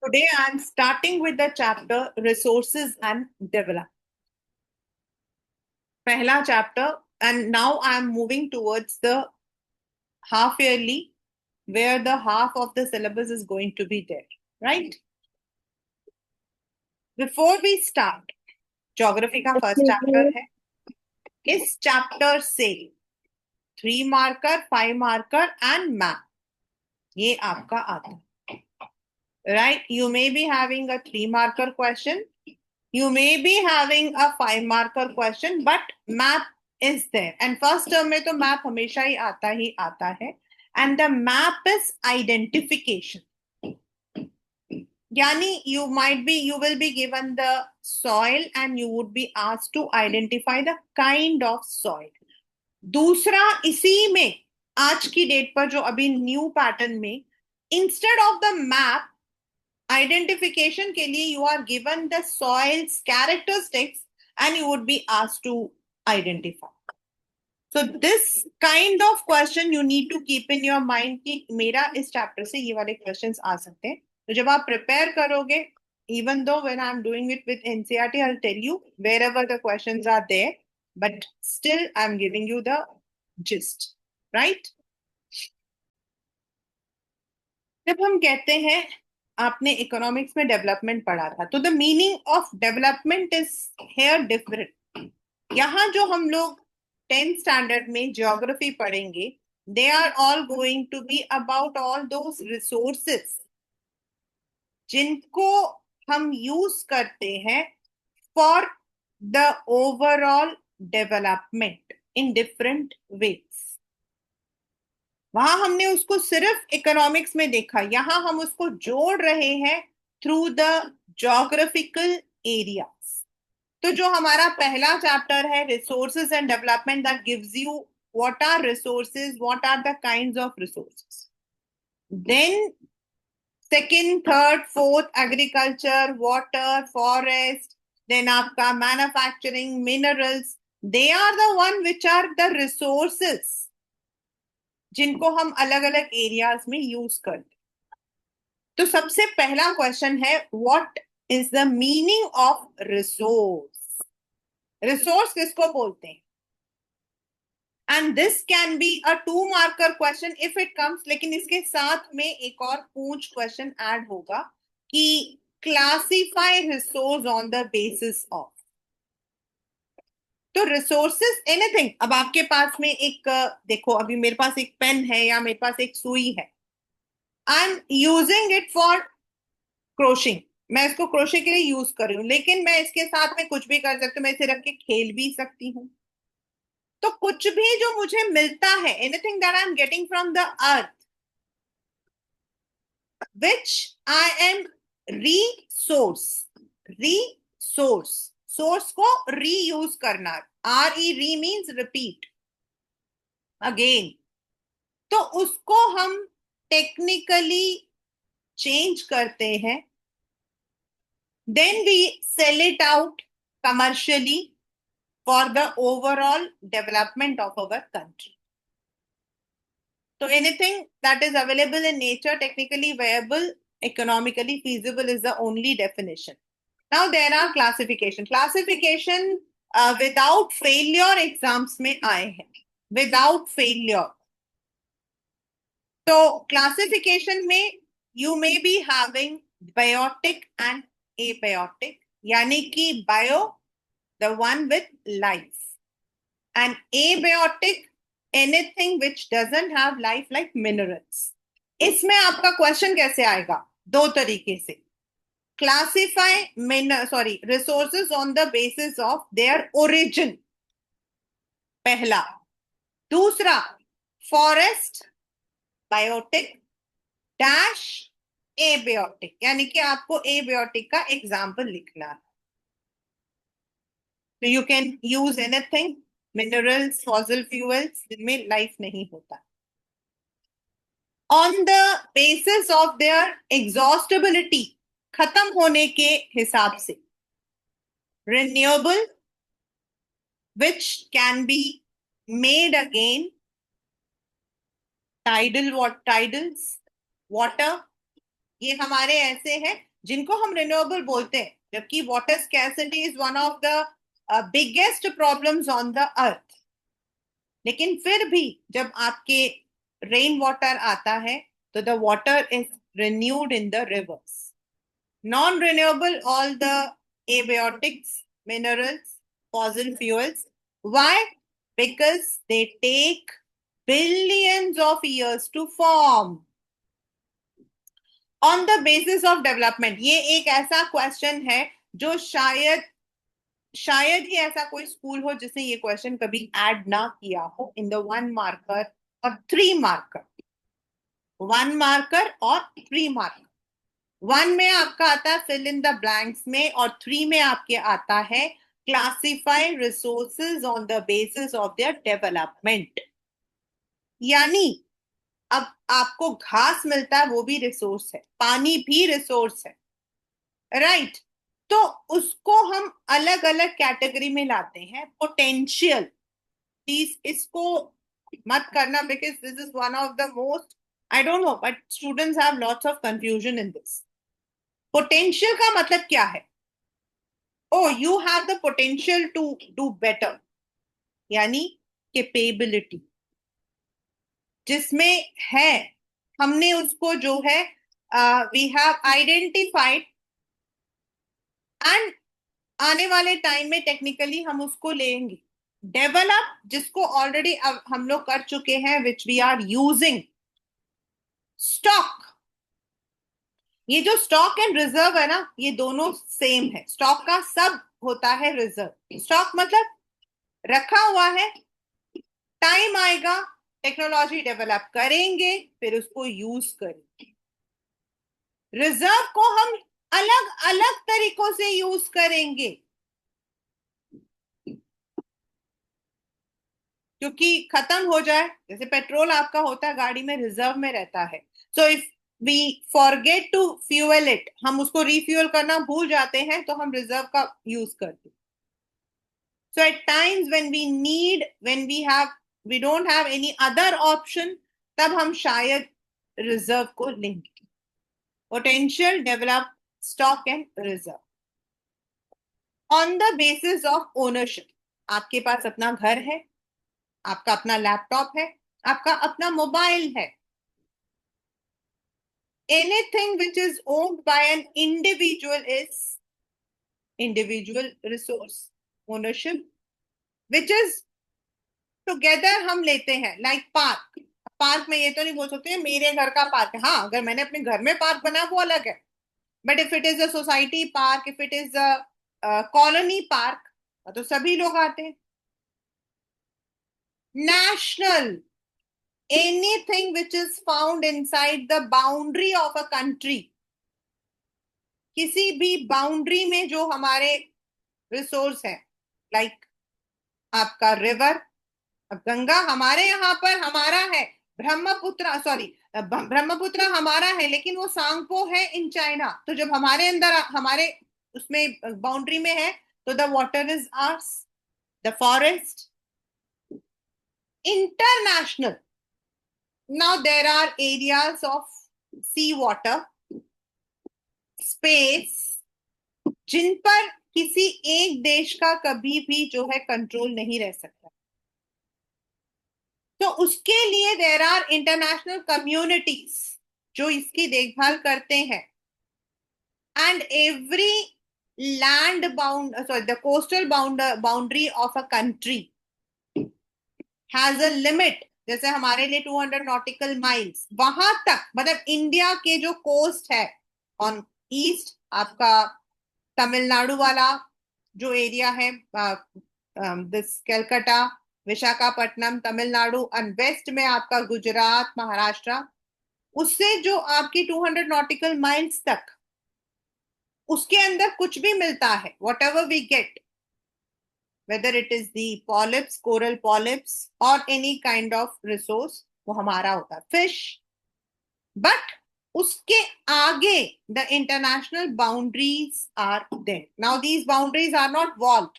Today I'm starting with the chapter Resources and Development. Pehla chapter, and now I'm moving towards the half yearly, where the half of the syllabus is going to be there, right? Before we start, geography का first chapter है. इस chapter से 3 marker, 5 marker and map. ये आपका आता है. Right? You may be having a 3 marker question. You may be having a 5 marker question, but map is there. And first term में तो map हमेशा ही आता है. And the map is identification. Yani you will be given the soil and you would be asked to identify the kind of soil. दूसरा इसी में आज की डेट पर जो अभी न्यू पैटर्न में instead of the map identification के लिए you are given the soil's characteristics and you would be asked to identify. So this kind of question you need to keep in your mind कि मेरा इस chapter से ये वाले questions आ सकते हैं. तो जब आप prepare करोगे, even though when I'm doing it with NCERT, I'll tell you wherever the questions are there, but still I'm giving you the gist, right? जब हम कहते हैं आपने इकोनॉमिक्स में डेवलपमेंट पढ़ा था, तो the meaning of development is here different. यहाँ जो हम लोग 10th स्टैंडर्ड में ज्योग्राफी पढ़ेंगे, they are all going to be about all those resources जिनको हम यूज करते हैं for the overall development in different ways. वहां हमने उसको सिर्फ इकोनॉमिक्स में देखा, यहां हम उसको जोड़ रहे हैं थ्रू द ज्योग्राफिकल एरियाज. तो जो हमारा पहला चैप्टर है resources and development, that gives you what are resources, what are the kinds of resources. Then second, third, fourth agriculture, water, forest, then आपका manufacturing, minerals, they are the one which are the resources जिनको हम अलग अलग areas में use करते. तो सबसे पहला क्वेश्चन है what is the meaning of resource. Resource किसको बोलते हैं? And this can be a 2 marker question if it comes. लेकिन इसके साथ में एक और पूंछ क्वेश्चन ऐड होगा कि classify resource on the basis of. तो रिसोर्सेस एनीथिंग. अब आपके पास में एक देखो, अभी मेरे पास एक पेन है या मेरे पास एक सुई है. I am using it for crocheting. मैं इसको क्रोशे के लिए यूज कर रही हूँ, लेकिन मैं इसके साथ में कुछ भी कर सकती हूँ. मैं इसे रख के खेल भी सकती हूँ. तो कुछ भी जो मुझे मिलता है, anything that I am getting from the earth, which I am resource. Source को रीयूज करना. री मीन्स रिपीट अगेन. तो उसको हम टेक्निकली चेंज करते हैं. Then we sell it out commercially for the overall development of our country. So anything that is available in nature, technically viable, economically feasible is the only definition. Now there are classification. Classification without failure exams में आए हैं. Without failure. So classification में you may be having biotic and abiotic. यानी कि bio, the one with life, and abiotic, anything which doesn't have life like minerals. इसमें आपका question कैसे आएगा? 2 तरीके से. Classify resources on the basis of there origin, पहला. दूसरा, फॉरेस्ट, बायोटिक डैश एबियोटिक, यानी कि आपको एबियोटिक का एग्जाम्पल लिखना है. तो you can use anything, minerals, fossil fuels जिनमें लाइफ नहीं होता. On the basis of their exhaustibility, खत्म होने के हिसाब से. Renewable, which can be made again. Tidals, water, ये हमारे ऐसे हैं जिनको हम रिन्यूएबल बोलते हैं, जबकि water scarcity is one of the biggest problems on the earth. लेकिन फिर भी जब आपके रेन वाटर आता है तो the water is renewed in the rivers. Non-renewable, all the abiotics, minerals, fossil fuels. Why? Because they take billions of years to form. On the basis of development, ये एक ऐसा क्वेश्चन है जो शायद शायद ही ऐसा कोई स्कूल हो जिसने ये क्वेश्चन कभी ऐड ना किया हो इन द 1 मार्कर और 3 मार्कर। 1 मार्कर और 3 मार्कर। 1 में आपका आता है फिल इन द ब्लैंक्स में, और 3 में आपके आता है classify resources on the basis of their development. यानी अब आपको घास मिलता है, वो भी रिसोर्स है, पानी भी रिसोर्स है, राइट? तो उसको हम अलग अलग कैटेगरी में लाते हैं। पोटेंशियल, प्लीज इसको मत करना, because this is one of the most, I don't know, but students have lots of confusion in this. Potential का मतलब क्या है? Oh, you have the potential to do better, यानी कैपेबिलिटी जिसमें है, हमने उसको जो है वी हैव आइडेंटिफाइड, एंड आने वाले टाइम में टेक्निकली हम उसको लेंगे। डेवलप, जिसको ऑलरेडी हम लोग कर चुके हैं, which we are using. Stock, ये जो स्टॉक एंड रिजर्व है ना, ये दोनों सेम है। स्टॉक का सब होता है रिजर्व। स्टॉक मतलब रखा हुआ है, टाइम आएगा, टेक्नोलॉजी डेवलप करेंगे, फिर उसको यूज करेंगे। रिजर्व को हम अलग अलग तरीकों से यूज करेंगे, क्योंकि खत्म हो जाए, जैसे पेट्रोल आपका होता है गाड़ी में, रिजर्व में रहता है। So if we forget to fuel it, हम उसको रिफ्यूल करना भूल जाते हैं, तो हम रिजर्व का यूज करते हैं। So at times when we need, when we don't have any other option, तब हम शायद रिजर्व को लेंगे। Potential, develop, stock and reserve on the basis of ownership. आपके पास अपना घर है, आपका अपना लैपटॉप है, आपका अपना मोबाइल है। Anything which is owned by an individual is individual resource ownership, which is together हम लेते हैं। लाइक पार्क, पार्क में ये तो नहीं बोल सकते मेरे घर का पार्क है। हाँ, अगर मैंने अपने घर में पार्क बनाया वो अलग है, but if it is a society park, if it is a colony park, तो सभी लोग आते हैं। National, anything which is found inside the boundary of a country, किसी भी बाउंड्री में जो हमारे रिसोर्स है, लाइक आपका रिवर। अब गंगा हमारे यहाँ पर हमारा है, ब्रह्मपुत्र, सॉरी, ब्रह्मपुत्र हमारा है, लेकिन वो सांगपो है इन चाइना। तो जब हमारे अंदर, हमारे उसमें बाउंड्री में है, तो the water is ours. The forest, international, now there are areas of sea water, space, जिन पर किसी एक देश का कभी भी जो है कंट्रोल नहीं रह सकता। तो उसके लिए देर आर इंटरनेशनल कम्युनिटीज जो इसकी देखभाल करते हैं। And every land bound, sorry, the coastal boundary of a country has a limit. जैसे हमारे लिए 200 नॉटिकल माइल्स, वहां तक, मतलब इंडिया के जो कोस्ट है ऑन ईस्ट, आपका तमिलनाडु वाला जो एरिया है, this Calcutta, Visakhapatnam, Tamil Nadu, and west में आपका गुजरात, महाराष्ट्र, उससे जो आपकी 200 नॉटिकल माइल्स तक, उसके अंदर कुछ भी मिलता है, whatever we get, whether it is the polyps, coral polyps, और एनी काइंड ऑफ रिसोर्स, वो हमारा होता है, फिश। बट उसके आगे the international boundaries are there. Now these boundaries are not walled.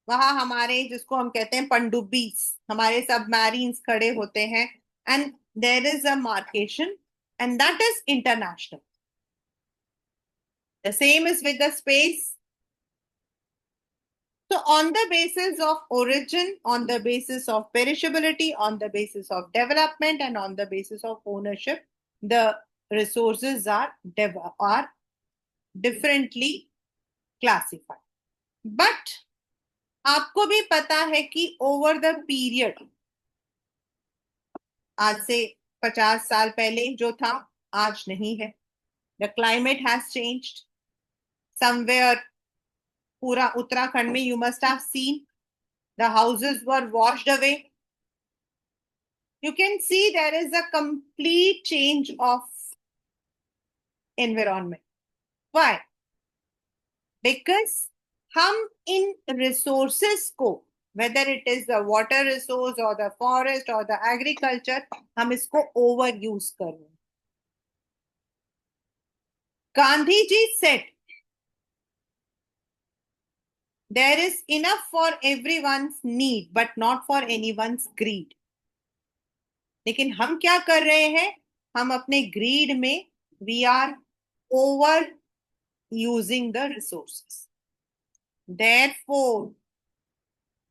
वहां हमारे, जिसको हम कहते हैं पनडुब्बीज, हमारे सबमरीन्स खड़े होते हैं, and there is a demarcation, and that is international. The same is with the space. So on the basis of origin, on the basis of perishability, on the basis of development, and on the basis of ownership, the resources are differently classified. But आपको भी पता है कि over the period, आज से 50 साल पहले जो था आज नहीं है. The climate has changed somewhere. पूरा उत्तराखंड में you must have seen the houses were washed away. You can see there is a complete change of environment. Why? Because हम इन resources को, whether it is the water resource or the forest or the agriculture, हम इसको overuse कर रहे हैं. Gandhi ji said, there is enough for everyone's need, but not for anyone's greed. लेकिन हम क्या कर रहे हैं? हम अपने ग्रीड में we are over using the resources. Therefore,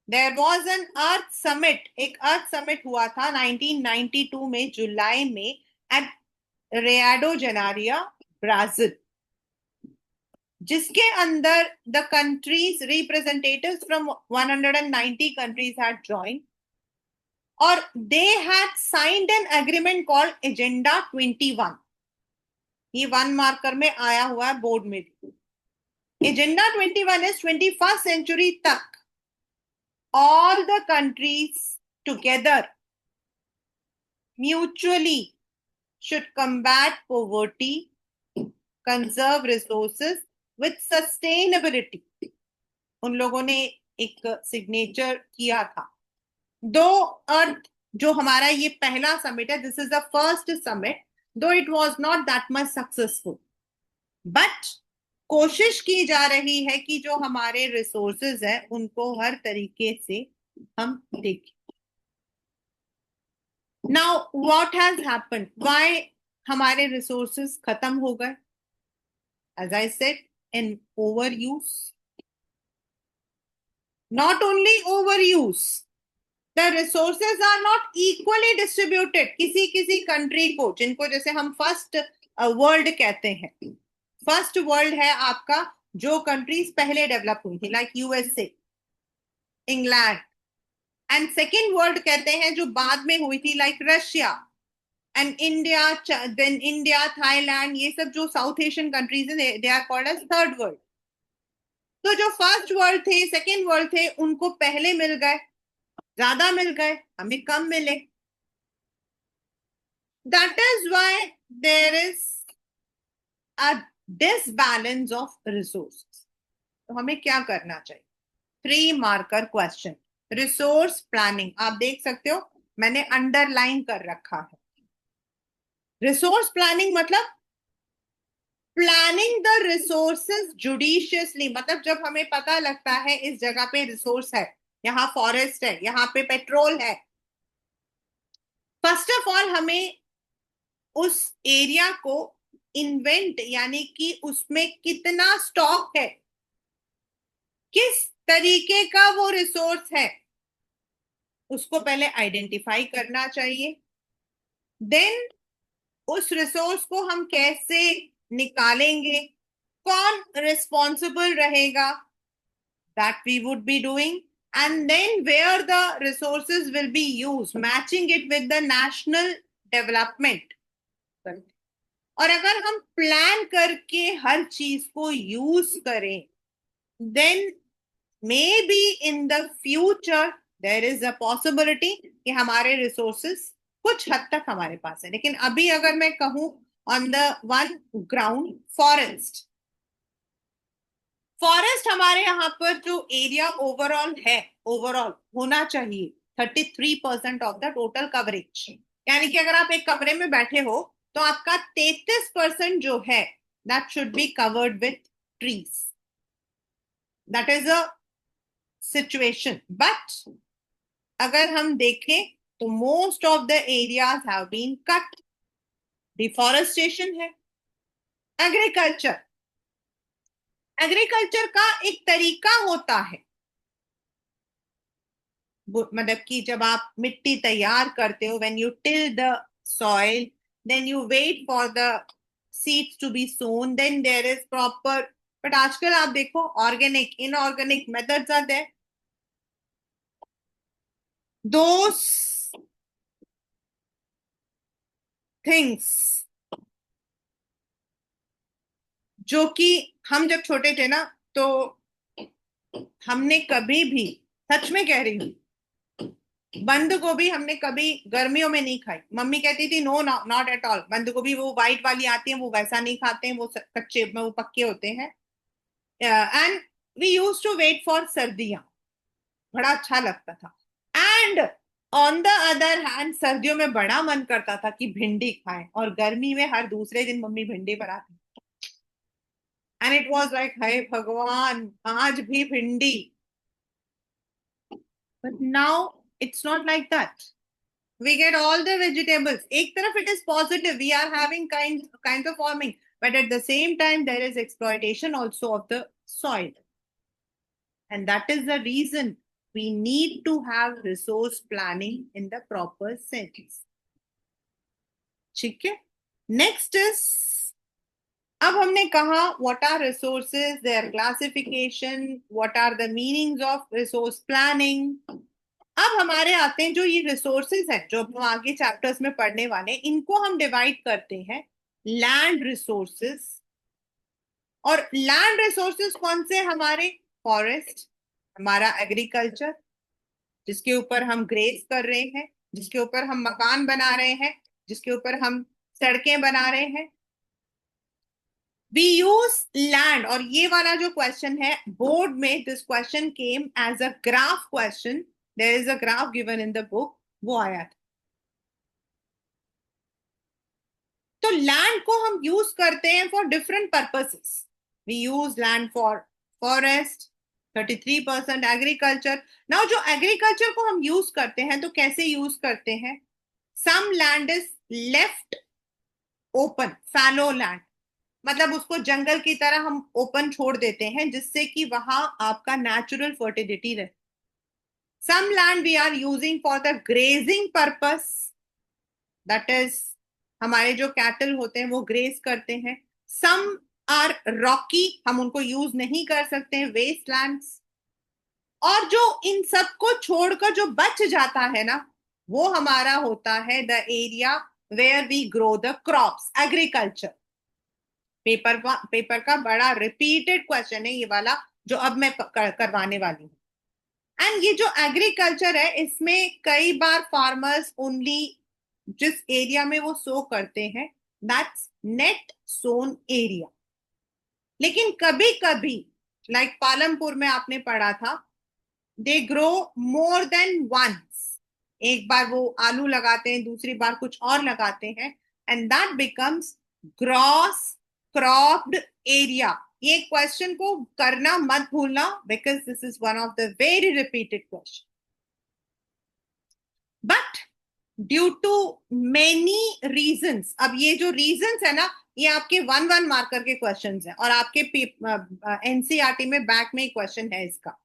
there was an earth summit. एक अर्थ समिट हुआ था 1992 में जुलाई में at Rio de Janeiro, Brazil, जिसके अंदर the countries representatives from 190 countries had joined. और they had signed an agreement called agenda 21. ये 1 मार्कर में आया हुआ है बोर्ड में. एजेंडा 21 इज 21st सेंचुरी तक all the countries together mutually should combat poverty, conserve resources with sustainability. उन लोगों ने एक सिग्नेचर किया था. दो अर्थ जो हमारा ये पहला समिट है, this is the first summit, though it was not that much successful, but कोशिश की जा रही है कि जो हमारे रिसोर्सेज है उनको हर तरीके से हम देखें. Now what has happened? Why हमारे रिसोर्सेज खत्म हो गए? As I said, in over use. Not only over use, the resources are not equally distributed. किसी किसी कंट्री को, जिनको जैसे हम फर्स्ट वर्ल्ड कहते हैं, फर्स्ट वर्ल्ड है आपका जो कंट्रीज पहले डेवलप हुई थी, like USA, England. And second world कहते हैं जो बाद में हुई थी, like Russia and India, then India, Thailand, ये सब जो साउथ एशियन कंट्रीज है, they are called as third world. तो जो फर्स्ट वर्ल्ड थे, सेकेंड वर्ल्ड थे, उनको पहले मिल गए, ज्यादा मिल गए, हमें कम मिले. That is why there is a disbalance of resources. तो हमें क्या करना चाहिए? 3 मार्कर क्वेश्चन. रिसोर्स प्लानिंग आप देख सकते हो, मैंने अंडरलाइन कर रखा है. रिसोर्स प्लानिंग मतलब प्लानिंग द रिसोर्सेज जुडिशियसली. मतलब जब हमें पता लगता है इस जगह पे रिसोर्स है, यहाँ फॉरेस्ट है, यहाँ पे पेट्रोल है, फर्स्ट ऑफ ऑल हमें उस एरिया को इन्वेंट, यानी कि उसमें कितना स्टॉक है, किस तरीके का वो रिसोर्स है, उसको पहले आइडेंटिफाई करना चाहिए. देन उस रिसोर्स को हम कैसे निकालेंगे, कौन रिस्पॉन्सिबल रहेगा, that we would be doing. And then where the resources will be used, matching it with the national development. और अगर हम प्लान करके हर चीज को यूज करें, then maybe in the future there is a possibility कि हमारे resources कुछ हद तक हमारे पास है. लेकिन अभी अगर मैं कहूं on the one ground, forest, forest हमारे यहाँ पर जो एरिया ओवरऑल है, ओवरऑल होना चाहिए 33% ऑफ द टोटल कवरेज. यानी कि अगर आप एक कमरे में बैठे हो तो आपका 33% जो है that should be covered with trees. That is a situation. But अगर हम देखें तो most of the areas have been cut. Deforestation है, एग्रीकल्चर, एग्रीकल्चर का एक तरीका होता है, मतलब कि जब आप मिट्टी तैयार करते हो, when you till the soil, then you wait for the seeds to be sown, then there is proper. But आजकल आप देखो, organic inorganic methods are there, those things जो कि हम जब छोटे थे ना, तो हमने कभी भी, सच में कह रही हूँ, बंद गोभी हमने कभी गर्मियों में नहीं खाई। मम्मी कहती थी नो, नॉट एट ऑल, बंद गोभी वो वाइट वाली आती है वो वैसा नहीं खाते हैं, वो कच्चे में वो पक्के होते हैं। And we use to wait for सर्दियां, बड़ा अच्छा लगता था। And on the other hand सर्दियों में बड़ा मन करता था कि भिंडी खाएं, और गर्मी में हर दूसरे दिन मम्मी भिंडी बनाती। एंड इट वाज लाइक, हे भगवान, आज भी भिंडी। But now it's not like that, we get all the vegetables. एक तरफ it is positive, we are having kinds of farming, but at the same time there is exploitation also of the soil, and that is the reason we need to have resource planning in the proper sense. ठीक है, next is, अब हमने कहा what are resources, their classification, what are the meanings of resource planning. अब हमारे आते हैं जो ये रिसोर्सेज हैं जो हम आगे चैप्टर्स में पढ़ने वाले हैं, इनको हम डिवाइड करते हैं लैंड रिसोर्सेज। और लैंड रिसोर्सेज कौन से? हमारे फॉरेस्ट, हमारा एग्रीकल्चर, जिसके ऊपर हम ग्रेज कर रहे हैं, जिसके ऊपर हम मकान बना रहे हैं, जिसके ऊपर हम सड़कें बना रहे हैं। We use land. और ये वाला जो क्वेश्चन है बोर्ड में, this question came as a graph question, there is a graph given in the book, वो आया था। तो लैंड को हम यूज करते हैं for different purposes. We use land for forest, 33%, agriculture. Now जो एग्रीकल्चर को हम यूज करते हैं तो कैसे यूज करते हैं? Some land is left open, fallow land, मतलब उसको जंगल की तरह हम ओपन छोड़ देते हैं जिससे कि वहां आपका नेचुरल फर्टिलिटी रहे। Some land we are using for the grazing purpose, that is हमारे जो कैटल होते हैं वो ग्रेज करते हैं। सम आर रॉकी, हम उनको यूज नहीं कर सकते हैं, वेस्ट लैंड्स। और जो इन सबको छोड़कर जो बच जाता है ना, वो हमारा होता है the area where we grow the crops, agriculture. Paper का बड़ा रिपीटेड क्वेश्चन है ये वाला, जो अब मैं करवाने वाली हूँ। एंड ये जो एग्रीकल्चर है, इसमें कई बार फार्मर्स ओनली जिस एरिया में वो सो करते हैं, दैट्स नेट सोन एरिया। लेकिन कभी कभी, लाइक पालमपुर में आपने पढ़ा था, they grow more than once. एक बार वो आलू लगाते हैं, दूसरी बार कुछ और लगाते हैं, and that becomes gross cropped area. ये क्वेश्चन को करना मत भूलना, because this is one of the very repeated question. But due to many reasons, अब ये जो रीजंस है ना, ये आपके 1 1 मार्कर के क्वेश्चंस हैं, और आपके एनसीईआरटी में बैक में क्वेश्चन है इसका।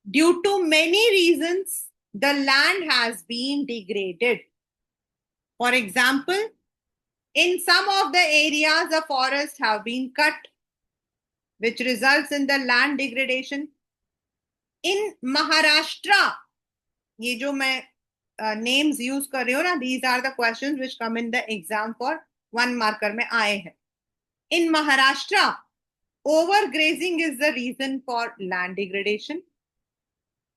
Due to many reasons the land has been degraded. For example, in some of the areas the forests have been cut, which results in the land degradation. In Maharashtra, ये जो मैं names use कर रही हूँ ना, these are the questions which come in the exam for 1 marker में आए हैं। In Maharashtra, overgrazing is the reason for land degradation.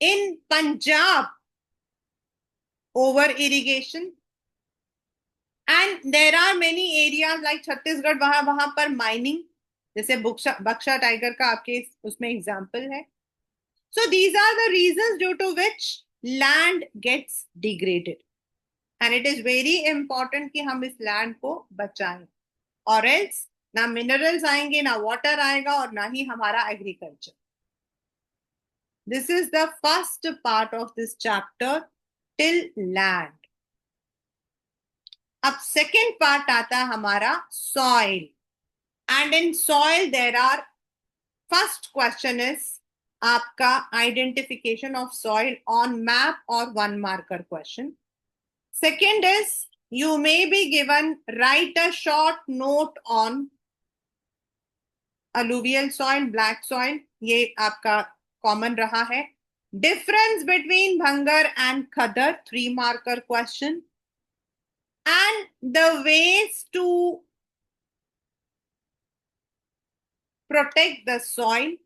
In Punjab, over irrigation. And there are many areas like Chhattisgarh, वहां पर mining, जैसे बक्सा tiger का आपके उसमें एग्जाम्पल है। So these are the reasons due to which land gets degraded, and it is very important कि हम इस लैंड को बचाएं, और else ना मिनरल्स आएंगे, ना वाटर आएगा, और ना ही हमारा agriculture. This is the first part of this chapter, till land. अब सेकेंड पार्ट आता है हमारा soil. And in soil there are, first question is आपका identification of soil on map or one marker question. Second is you may be given write a short note on alluvial soil, black soil, ये आपका common रहा है. Difference between bhangar and khaddar, 3 marker question. And the ways to protect the soil,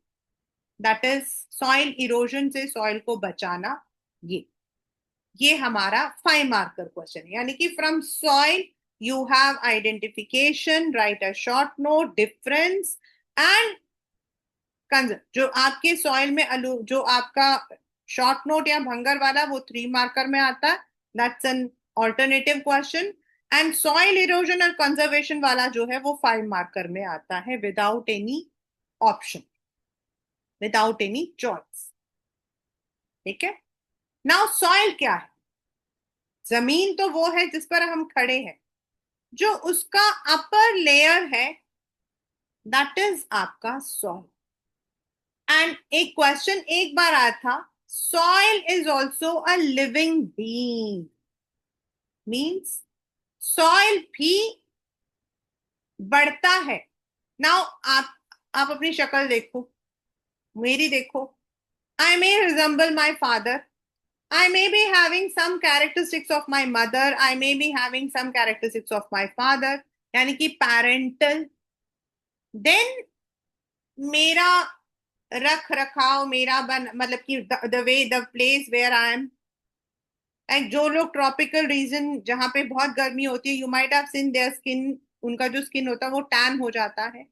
that is soil erosion से soil को बचाना, ये हमारा 5 marker question है. यानी कि from soil you have identification, right a short note, difference and conserve. जो आपके सॉइल में जो आपका शॉर्ट नोट या भंगर वाला वो 3 marker में आता है, that's an alternative question. And soil erosion और कंजर्वेशन वाला जो है वो 5 marker में आता है without any option, without any choice. ठीक है. नाउ सॉइल क्या है? जमीन तो वो है जिस पर हम खड़े हैं. जो उसका अपर लेयर है दैट इज आपका सॉइल. एंड एक क्वेश्चन एक बार आया था, soil is also a living being, means soil भी बढ़ता है. नाउ आप अपनी शक्ल देखो, मेरी देखो. I may resemble my father, I may be having some characteristics of my mother, I may be having some characteristics of my father, यानी कि parental. Then मेरा रख रखाव, मेरा मतलब कि the way, the place where I am. Like जो लोग ट्रॉपिकल रीजन जहां पे बहुत गर्मी होती है, you might have seen their skin, उनका जो स्किन होता है वो टैन हो जाता है.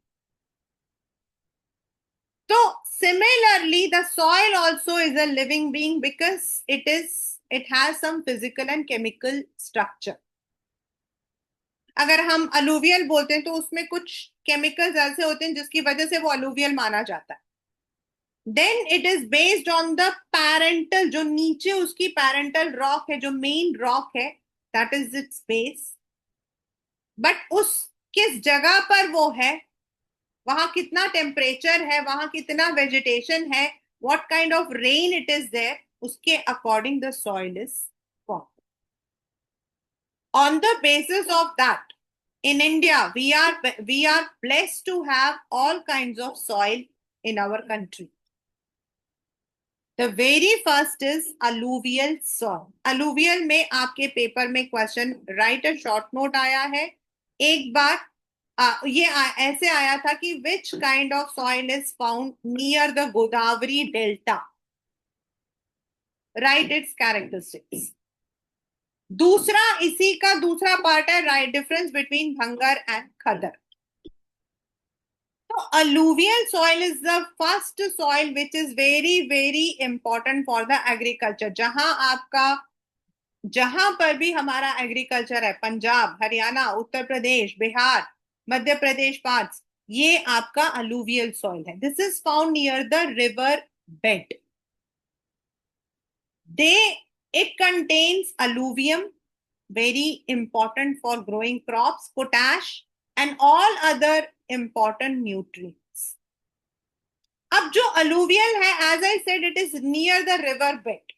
तो similarly the soil also is a living being because it has some physical and chemical structure. अगर हम अलूवियल बोलते हैं तो उसमें कुछ केमिकल्स ऐसे होते हैं जिसकी वजह से वो अलूवियल माना जाता है. Then it is based on the parental, जो नीचे उसकी पैरेंटल रॉक है, जो मेन रॉक है, that is its base. But उस किस जगह पर वो है, वहां कितना टेम्परेचर है, वहां कितना वेजिटेशन है, what kind of rain it is there, उसके according the soil is form. On the basis of that, in India we are blessed to have all kinds of soil in our country. The very first is alluvial soil. Alluvial में आपके paper में question right a short note आया है एक बार. ऐसे आया था कि which kind of soil is found near the Godavari delta, write its characteristics. दूसरा, इसी का दूसरा पार्ट है right difference between bhangar and khadar. तो alluvial soil is the first soil which is very very important for the agriculture. जहां पर भी हमारा एग्रीकल्चर है, पंजाब, हरियाणा, उत्तर प्रदेश, बिहार, मध्य प्रदेश पार्ट्स, ये आपका alluvial soil है. This is found near the river bed. It contains alluvium, very important for growing crops, potash and all other important nutrients. अब जो alluvial है, as I said, it is near the river bed.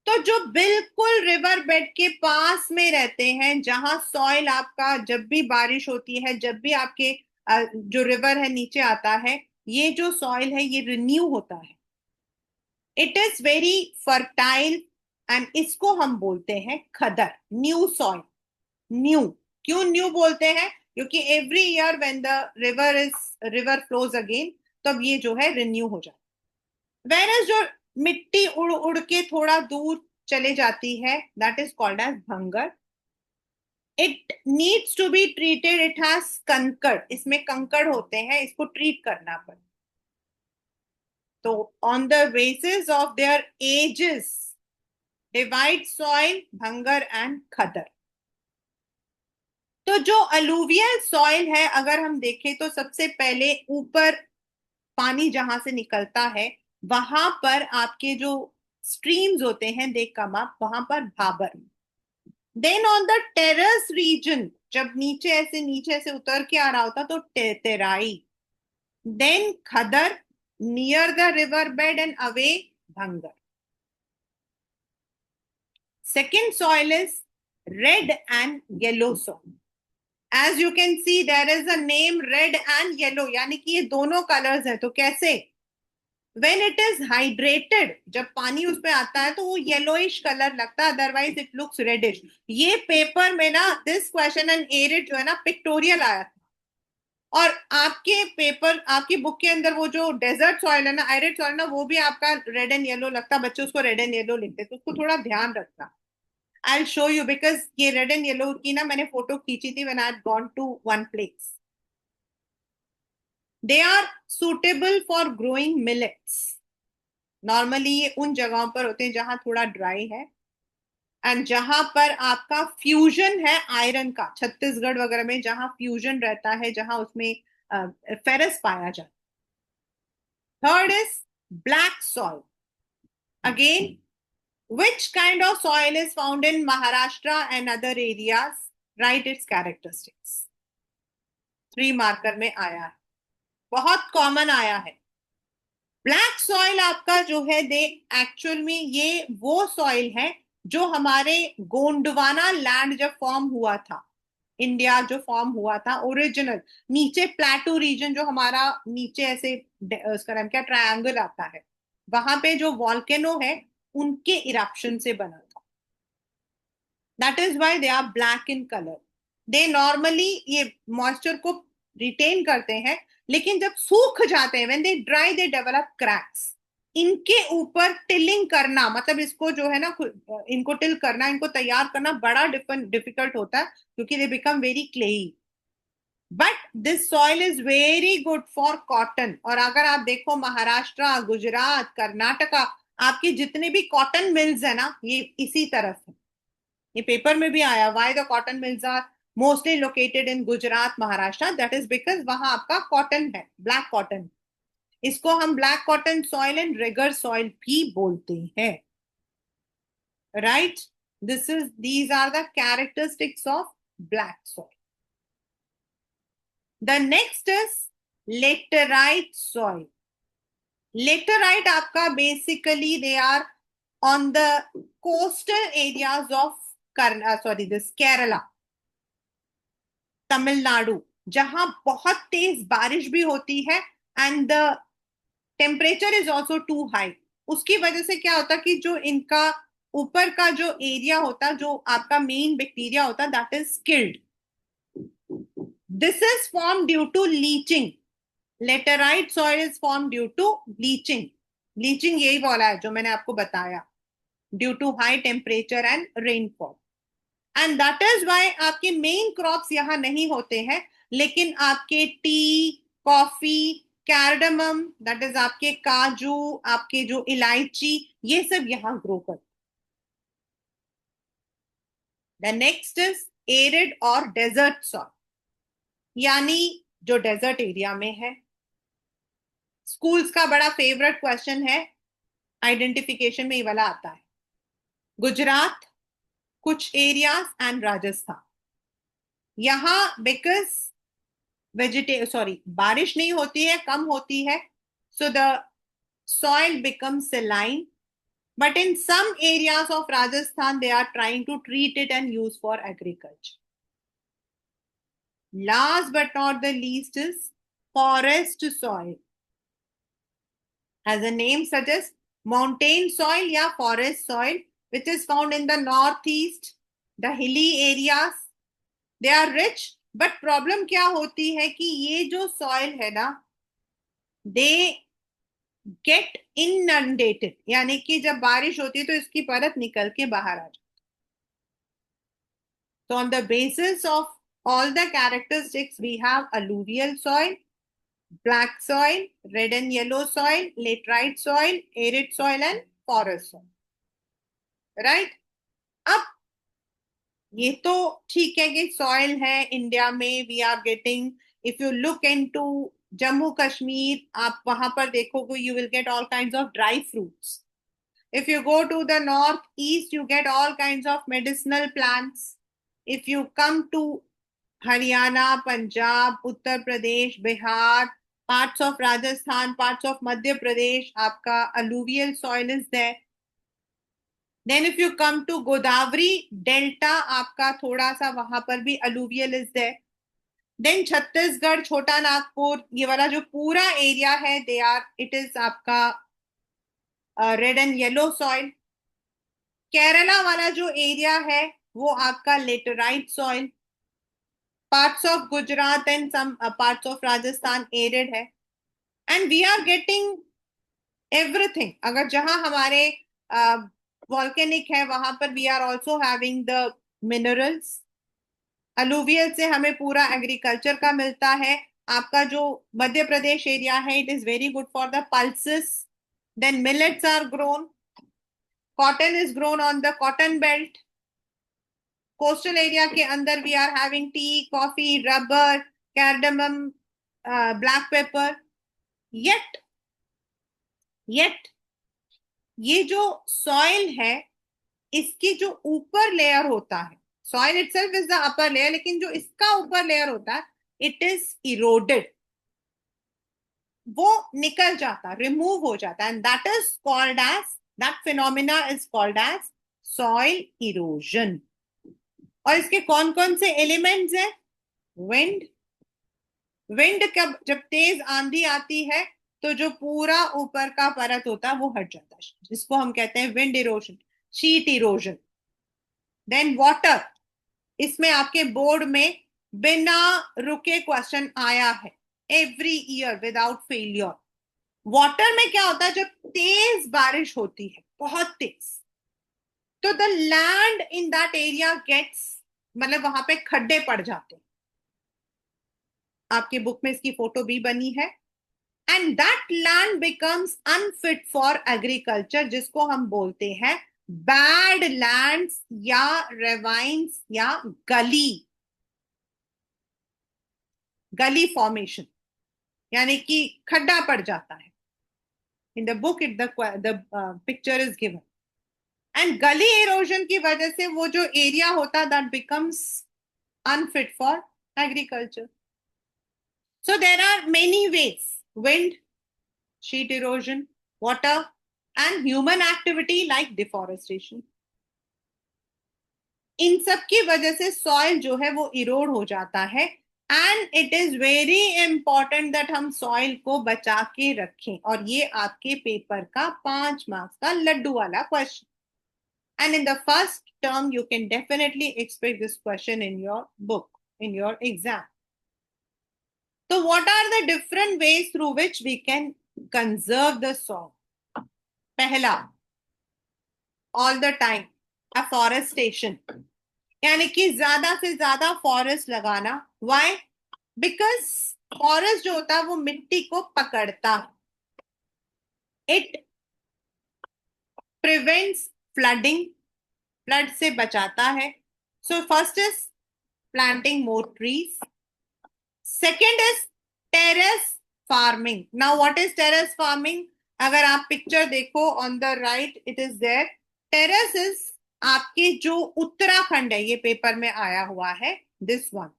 तो जो बिल्कुल river bed के पास में रहते हैं, जहां सॉइल आपका जब भी बारिश होती है, जब भी आपके जो रिवर है नीचे आता है, ये जो सॉइल है ये रिन्यू होता है. It is very fertile and इसको हम बोलते हैं खदर, न्यू सॉइल. न्यू क्यों न्यू बोलते हैं? क्योंकि every year when the river flows again, तब ये जो है रिन्यू हो जाता है. वेयर जो मिट्टी उड़ उड़ के थोड़ा दूर चले जाती है, that is called as bhangar. It needs to be treated, it has kankar, इसमें कंकड़ होते हैं, इसको ट्रीट करना पड़ता. तो on the basis of their ages divide soil bhangar and khadar. तो जो अलूवियल सॉइल है, अगर हम देखें तो सबसे पहले ऊपर पानी जहां से निकलता है, वहां पर आपके जो स्ट्रीम्स होते हैं दे कम अप, वहां पर bhabar. Then on the terrace region, जब नीचे ऐसे उतर के आ रहा होता तो Terai. Then khadar, near the river bed and away bhangar. Second soil is red and yellow soil. As you can see, there is a name red and yellow, यानी कि ये दोनों कलर्स है. तो कैसे? When it is hydrated, जब पानी उसमें आता है तो वो येलोइश कलर लगता है, अदरवाइज इट लुक्स रेडिश. ये पेपर में ना दिस क्वेश्चन एंड एरिड जो है ना पिक्टोरियल आया था. और आपके पेपर, आपकी बुक के अंदर वो जो डेजर्ट सॉइल है ना, एरिड सॉइल ना, वो भी आपका रेड एंड येलो लगता है. बच्चे उसको रेड एंड येलो लिखते हैं, तो उसको थोड़ा ध्यान रखना. I'll show you because ये रेड एंड येलो की ना मैंने फोटो खींची थी when I had gone to one place. They are suitable for growing millets. Normally ये उन जगहों पर होते हैं जहां थोड़ा ड्राई है एंड जहां पर आपका फ्यूजन है आयरन का. छत्तीसगढ़ वगैरह में जहां फ्यूजन रहता है, जहां उसमें फेरस पाया जाता है. Third is black soil. Again, which kind of soil is found in Maharashtra and other areas? Write its characteristics. 3 marker में आया है, बहुत कॉमन आया है. ब्लैक सॉइल आपका जो है दे एक्चुअल में ये वो सॉइल है जो हमारे गोंडवाना लैंड जब फॉर्म हुआ था, इंडिया जो फॉर्म हुआ था ओरिजिनल, नीचे प्लेटू रीजन जो हमारा नीचे ऐसे उसका नाम क्या ट्रायंगल आता है, वहां पे जो वॉल्केनो है उनके इरप्शन से बना था. That is why they are black in colour. They normally ये मॉइस्चर को रिटेन करते हैं, लेकिन जब सूख जाते हैं when they dry they develop cracks. इनके ऊपर टिलिंग करना, मतलब इसको जो है ना, इनको टिल करना, इनको तैयार करना बड़ा डिफिकल्ट होता है क्योंकि they become very clayey. But this soil is very good for cotton. और अगर आप देखो महाराष्ट्र, गुजरात, कर्नाटका, आपके जितने भी कॉटन मिल्स है ना, ये इसी तरफ है. ये पेपर में भी आया, why the cotton mills are mostly located in Gujarat, Maharashtra. That is because वहां आपका कॉटन है, ब्लैक कॉटन. इसको हम black cotton soil and regur soil भी बोलते हैं. Right, these are the characteristics of black soil. The next is laterite soil. Laterite आपका basically they are on the coastal areas of this Kerala, Tamil Nadu, जहां बहुत तेज बारिश भी होती है and the temperature is also too high. उसकी वजह से क्या होता कि जो इनका ऊपर का जो एरिया होता, जो आपका मेन बैक्टीरिया होता, that is killed. This is form due to leaching. Laterite soil is form due to leaching. Leaching यही बोला है जो मैंने आपको बताया, due to high temperature and rainfall. And that is why आपके मेन क्रॉप्स यहाँ नहीं होते हैं, लेकिन आपके tea, coffee, cardamom, that is आपके काजू, आपके जो इलायची, ये सब यहाँ ग्रो करते. द नेक्स्ट इज एरिड और डेजर्ट सॉइल, यानी जो डेजर्ट एरिया में है. स्कूल्स का बड़ा फेवरेट क्वेश्चन है, आइडेंटिफिकेशन में ये वाला आता है. गुजरात, कुछ एरियाज एंड राजस्थान. यहां बिकॉज बारिश नहीं होती है, कम होती है, so the soil becomes saline. But in some areas of Rajasthan, they are trying to treat it and use for agriculture. Last but not the least is forest soil. As the name suggests, mountain soil या forest soil, which is found in the northeast, the hilly areas. They are rich, but problem क्या होती है कि ये जो soil है ना, they get inundated, यानी कि जब बारिश होती है तो इसकी परत निकल के बाहर आ जाती. So on the basis of all the characteristics, we have alluvial soil, black soil, red and yellow soil, laterite soil, arid soil and forest soil. Right? अब ये तो ठीक है कि सॉइल है इंडिया में, we are getting. If you look into Jammu Kashmir, आप वहां पर देखोगे, you will get all kinds of dry fruits. If you go to the northeast, you get all kinds of medicinal plants. If you come to Haryana, Punjab, Uttar Pradesh, Bihar, parts of Rajasthan, parts of Madhya Pradesh, आपका alluvial soil is there. Then if you come to Godavari delta, आपका थोड़ा सा वहां पर भी alluvial is there. Then Chhattisgarh, Chota Nagpur, ये वाला जो पूरा एरिया है, दे आर, इट इज आपका red and yellow soil. Kerala वाला जो एरिया है वो आपका laterite soil. Parts of Gujarat and some parts of Rajasthan arid है. And we are getting everything. अगर जहां हमारे वॉल्केनिक है वहां पर we are also having the minerals. Alluvial से हमें पूरा एग्रीकल्चर का मिलता है. आपका जो मध्य प्रदेश एरिया है, it is very good for the pulses. Then millets are grown. Cotton is grown on the cotton belt. Coastal area के अंदर we are having tea, coffee, rubber, cardamom, black pepper. Yet yet ये जो soil है, इसकी जो ऊपर layer होता है, soil itself is the upper layer, लेकिन जो इसका ऊपर लेयर होता है, इट इज इरोडेड. वो निकल जाता, रिमूव हो जाता है. And that is called as, that phenomena is called as soil erosion. और इसके कौन कौन से एलिमेंट्स हैं? विंड. विंड कब, जब तेज आंधी आती है तो जो पूरा ऊपर का परत होता है वो हट जाता है, जिसको हम कहते हैं wind erosion, sheet erosion. Then water. इसमें आपके बोर्ड में बिना रुके क्वेश्चन आया है every year without failure. Water में क्या होता है? जब तेज बारिश होती है, बहुत तेज, तो the land in that area gets, मतलब वहां पे खड्डे पड़ जाते हैं. आपके बुक में इसकी फोटो भी बनी है. And that land becomes unfit for agriculture, जिसको हम बोलते हैं बैड लैंड्स या रेवाइंस या गली, गली फॉर्मेशन, यानी कि खड्डा पड़ जाता है. In the book it the picture is given. And gully erosion की वजह से वो जो एरिया होता है that becomes unfit for agriculture. So there are many ways: wind, sheet erosion, water, and human activity like deforestation. इन सब की वजह से सॉइल जो है वो इरोड हो जाता है. And it is very important that हम सॉइल को बचा के रखें. और ये आपके पेपर का 5 मार्क्स का लड्डू वाला question. And in the first term you can definitely expect this question in your book, in your exam. तो what are the different ways through which we can conserve the soil? पहला, all the time afforestation, यानी कि ज्यादा से ज्यादा forest लगाना. Why? Because forest जो होता है वो मिट्टी को पकड़ता है. इट प्रिवेंट्स फ्लडिंग, फ्लड से बचाता है. So first is planting more trees. Second is terrace farming. Now what is terrace farming? अगर आप पिक्चर देखो on the right, it is there. Terrace is आपके जो उत्तराखंड है, ये पेपर में आया हुआ है, दिस वन.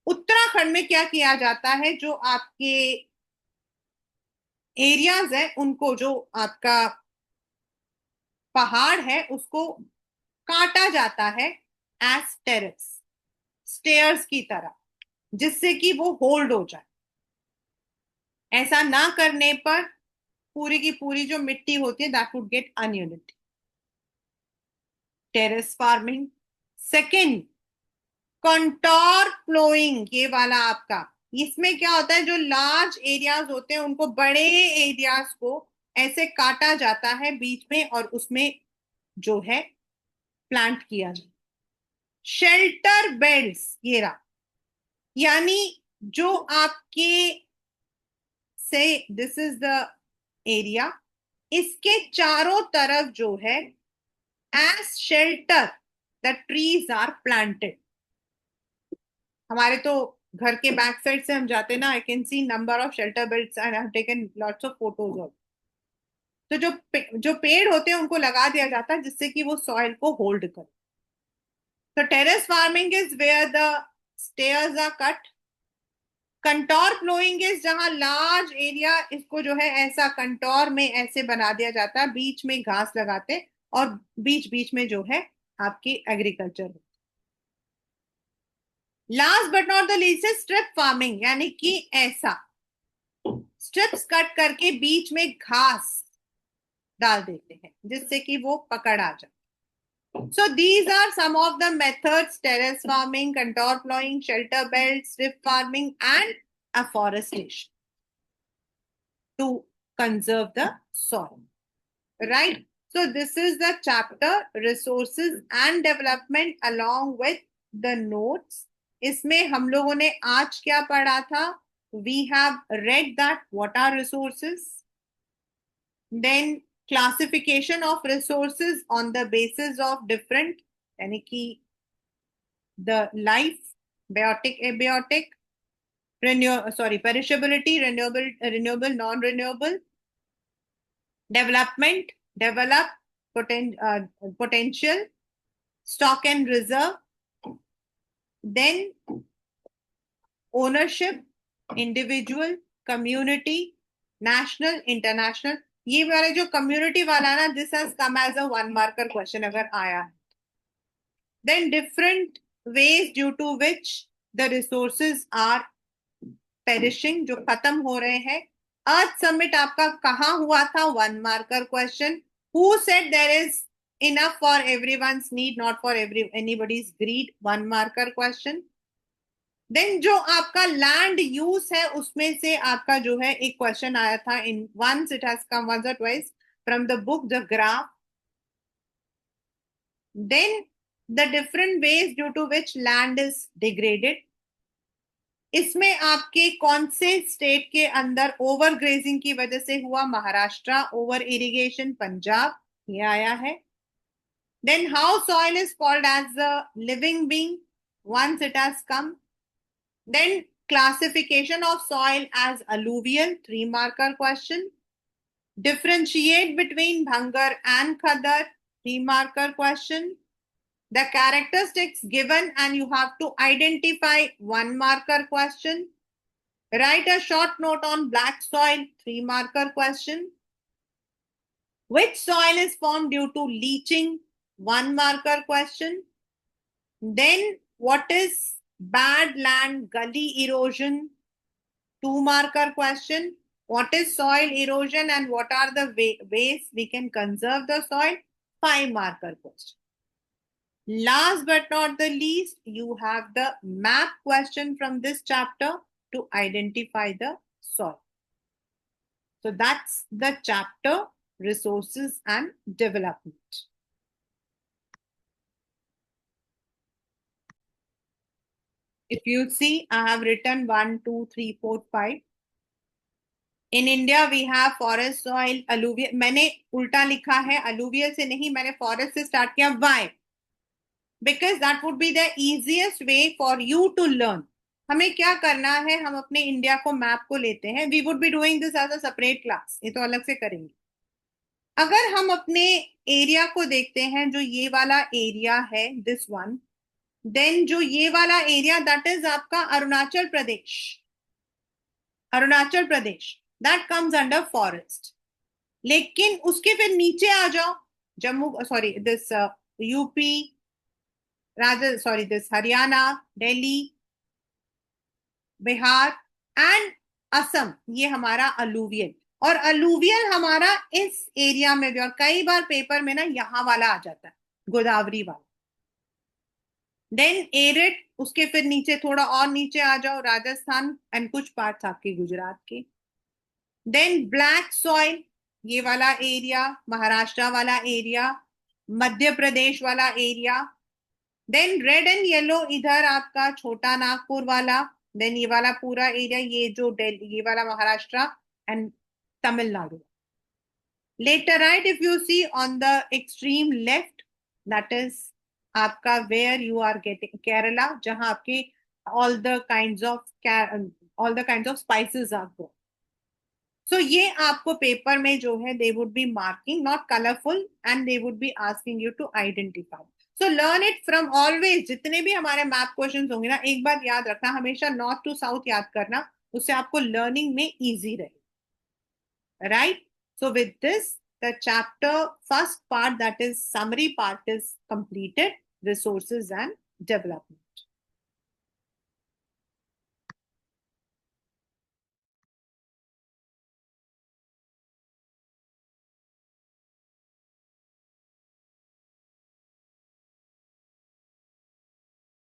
उत्तराखंड में क्या किया जाता है, जो आपके एरियाज है उनको, जो आपका पहाड़ है उसको काटा जाता है एज टेरेस, स्टेयर्स की तरह, जिससे कि वो होल्ड हो जाए. ऐसा ना करने पर पूरी की पूरी जो मिट्टी होती है दैट वुड गेट अनयूनिटी. Terrace farming. Second, contour ploughing, ये वाला आपका. इसमें क्या होता है, जो लार्ज एरियाज होते हैं उनको, बड़े एरियाज को ऐसे काटा जाता है बीच में और उसमें जो है प्लांट किया जाए. शेल्टर बेल्ट्स, ये रहा, यानी जो आपके से, दिस इज द एरिया, इसके चारों तरफ जो है as shelter the trees are planted. हमारे तो घर के बैक साइड से हम जाते ना, I can see number of shelter belts and I have taken lots of photos of. तो जो पेड़ होते हैं उनको लगा दिया जाता है जिससे कि वो सॉइल को होल्ड करे. तो terrace farming is where the stairs are cut. Contour ploughing is जहां लार्ज एरिया इसको जो है ऐसा कंटोर में ऐसे बना दिया जाता है, बीच में घास लगाते और बीच बीच में जो है आपकी agriculture. Last but not the least है स्ट्रिप फार्मिंग, यानी कि ऐसा स्ट्रिप्स कट करके बीच में घास डाल देते हैं जिससे कि वो पकड़ आ जाए। So these are some of the methods: terrace farming, contour plowing, shelter belt, strip farming, and afforestation to conserve the soil. Right? So this is the chapter resources and development along with the notes. इसमें हम लोगों ने आज क्या पढ़ा था? We have read that what are resources, then classification of resources on the basis of different, यानी कि the life, biotic, abiotic, perishability, renewable, non-renewable, development, develop, potential, stock and reserve, then ownership, individual, community, national, international. ये वाले जो community वाला ना, this has come as a 1 marker question अगर आया है. Then different ways due to which the resources are perishing, जो खत्म हो रहे हैं. अर्थ समिट आपका कहाँ हुआ था? 1 marker question. Who said there is enough for everyone's need, not for anybody's greed? 1 marker question. Then जो आपका लैंड यूज है उसमें से आपका जो है एक क्वेश्चन आया था in once it has come once और twice from the book the graph. Then the different ways due to which land is degraded. इसमें आपके कौन से स्टेट के अंदर ओवर ग्रेजिंग की वजह से हुआ? महाराष्ट्र. Over irrigation Punjab. ये आया है. Then how soil is called as a living being, once it has come. Then classification of soil as alluvial, 3 marker question. Differentiate between Bhangar and Khadar, 3 marker question. The characteristics given and you have to identify, 1 marker question. Write a short note on black soil, 3 marker question. Which soil is formed due to leaching, 1 marker question. Then what is bad land gully erosion, 2 marker question. What is soil erosion and what are the ways we can conserve the soil, 5 marker question. Last but not the least, you have the map question from this chapter to identify the soil. So that's the chapter resources and development. If you see, I have written 1, 2, 3, 4, 5. In India, we have forest, soil, alluvial. मैंने उल्टा लिखा है, alluvial से नहीं, मैंने forest से start किया. Why? Because that would be the easiest way for you to learn. हमें क्या करना है? हम अपने इंडिया को मैप को लेते हैं. We would be doing this as a separate class. ये तो अलग से करेंगे. अगर हम अपने एरिया को देखते हैं, जो ये वाला एरिया है, this one, देन जो ये वाला एरिया दैट इज आपका Arunachal Pradesh. Arunachal Pradesh that comes under forest. लेकिन उसके फिर नीचे आ जाओ, Jammu, sorry this UP, this Haryana, Delhi, Bihar and Assam, ये हमारा अलूवियल. और अलूवियल हमारा इस एरिया में भी, और कई बार पेपर में ना यहाँ वाला आ जाता है, गोदावरी वाला. देन एरिड, उसके फिर नीचे थोड़ा और नीचे आ जाओ, राजस्थान एंड कुछ पार्ट्स आपके गुजरात के. देन ब्लैक सॉइल, ये वाला एरिया, महाराष्ट्र वाला एरिया, मध्य प्रदेश वाला एरिया. देन रेड एंड येलो, इधर आपका छोटा नागपुर वाला. देन ये वाला पूरा एरिया, ये जो दिल्ली, ये वाला Maharashtra and Tamil Nadu. Later right, if you see on the extreme left, that is आपका where you are getting Kerala, जहां आपके all the kinds of spices are grown. So ये आपको पेपर में जो है they would be marking, not colourful, and they would be asking you to identify. So learn it from always. जितने भी हमारे मैथ क्वेश्चंस होंगे ना, एक बात याद रखना, हमेशा नॉर्थ टू साउथ याद करना, उससे आपको लर्निंग में इजी रहे, right? So with this, the chapter first part, that is summary part, is completed. Resources and development.